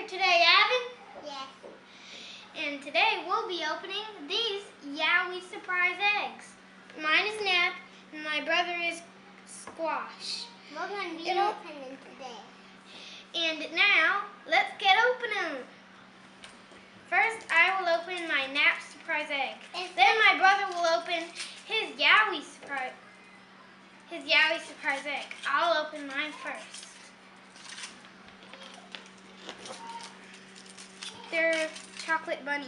here today, Avon? Yes. And today we'll be opening these Yowie surprise eggs. Mine is Nap, and my brother is Squash. We're going to be opening today. And now, let's get opening. First, I will open my Nap surprise egg. Then my brother will open his Yowie surprise egg. I'll open mine first. They're chocolate bunnies.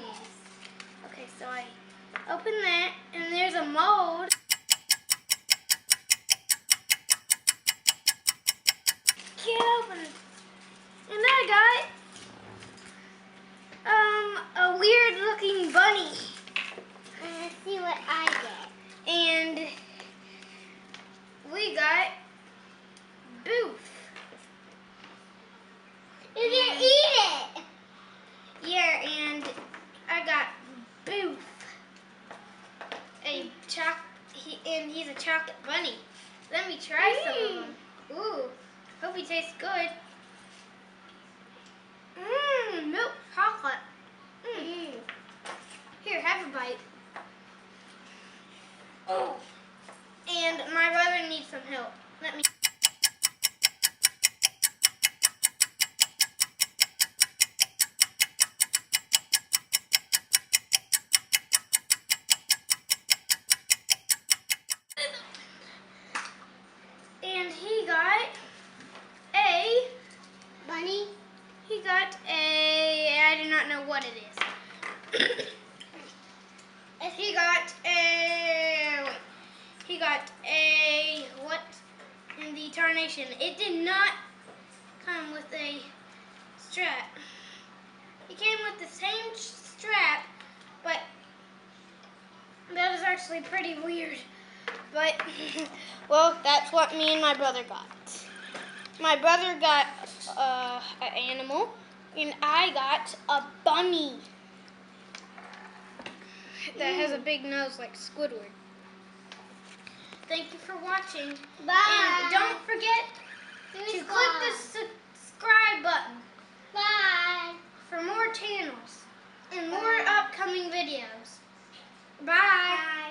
Okay, so I open that, and there's a mold. Can't open it. And then I got a weird looking bunny. Let's see what I get. And we got Boof. You can eat it. Yeah, and I got Boof. And he's a chocolate bunny. Let me try some of them. Ooh, hope he tastes good. Milk chocolate. Here, have a bite. Oh, and my brother needs some help. Let me. And he got a Bunny. He got a, I do not know what it is. He got a, what in the tarnation? It did not come with a strap. It came with the same strap, but that is actually pretty weird. But, well, that's what me and my brother got. My brother got an animal, and I got a bunny that has a big nose like Squidward. Thank you for watching. Bye. And don't forget to click the subscribe button. Bye. For more channels and more upcoming videos. Bye.